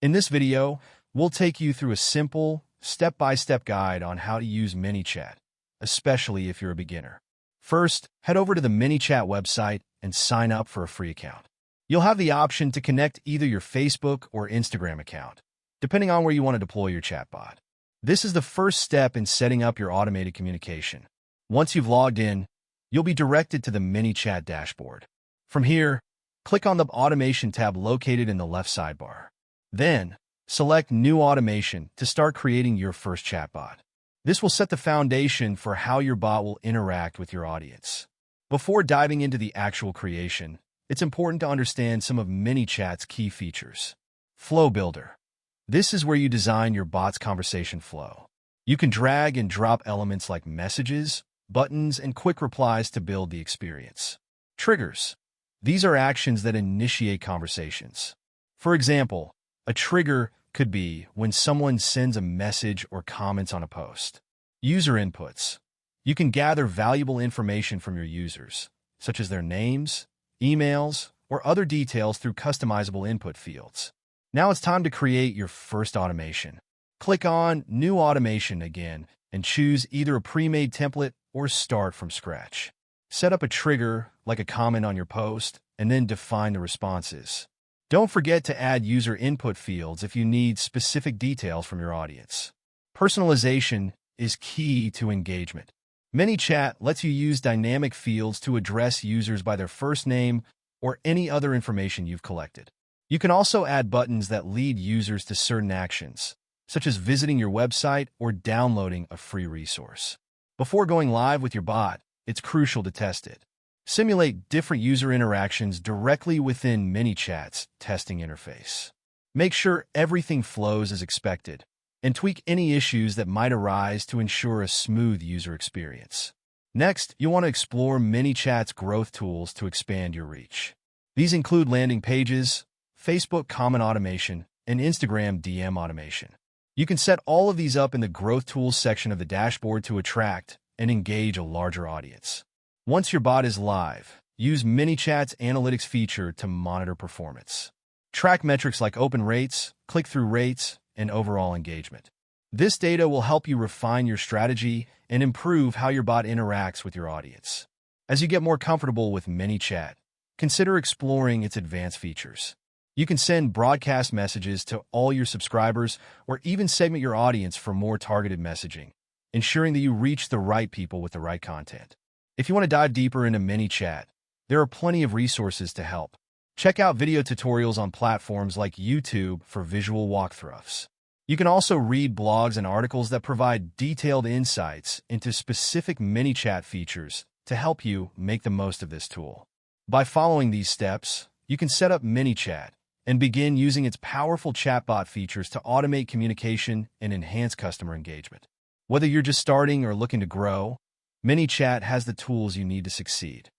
In this video, we'll take you through a simple, step-by-step guide on how to use ManyChat, especially if you're a beginner. First, head over to the ManyChat website and sign up for a free account. You'll have the option to connect either your Facebook or Instagram account, depending on where you want to deploy your chatbot. This is the first step in setting up your automated communication. Once you've logged in, you'll be directed to the ManyChat dashboard. From here, click on the Automation tab located in the left sidebar. Then, select New Automation to start creating your first chatbot. This will set the foundation for how your bot will interact with your audience. Before diving into the actual creation, it's important to understand some of ManyChat's key features. Flow Builder. This is where you design your bot's conversation flow. You can drag and drop elements like messages, buttons, and quick replies to build the experience. Triggers. These are actions that initiate conversations. For example, a trigger could be when someone sends a message or comments on a post. User inputs. You can gather valuable information from your users, such as their names, emails, or other details through customizable input fields. Now it's time to create your first automation. Click on New Automation again and choose either a pre-made template or start from scratch. Set up a trigger, like a comment on your post, and then define the responses. Don't forget to add user input fields if you need specific details from your audience. Personalization is key to engagement. ManyChat lets you use dynamic fields to address users by their first name or any other information you've collected. You can also add buttons that lead users to certain actions, such as visiting your website or downloading a free resource. Before going live with your bot, it's crucial to test it. Simulate different user interactions directly within ManyChat's testing interface. Make sure everything flows as expected, and tweak any issues that might arise to ensure a smooth user experience. Next, you'll want to explore ManyChat's growth tools to expand your reach. These include landing pages, Facebook comment automation, and Instagram DM automation. You can set all of these up in the Growth Tools section of the dashboard to attract and engage a larger audience. Once your bot is live, use ManyChat's analytics feature to monitor performance. Track metrics like open rates, click-through rates, and overall engagement. This data will help you refine your strategy and improve how your bot interacts with your audience. As you get more comfortable with ManyChat, consider exploring its advanced features. You can send broadcast messages to all your subscribers or even segment your audience for more targeted messaging, ensuring that you reach the right people with the right content. If you want to dive deeper into ManyChat, there are plenty of resources to help. Check out video tutorials on platforms like YouTube for visual walkthroughs. You can also read blogs and articles that provide detailed insights into specific ManyChat features to help you make the most of this tool. By following these steps, you can set up ManyChat and begin using its powerful chatbot features to automate communication and enhance customer engagement. Whether you're just starting or looking to grow, ManyChat has the tools you need to succeed.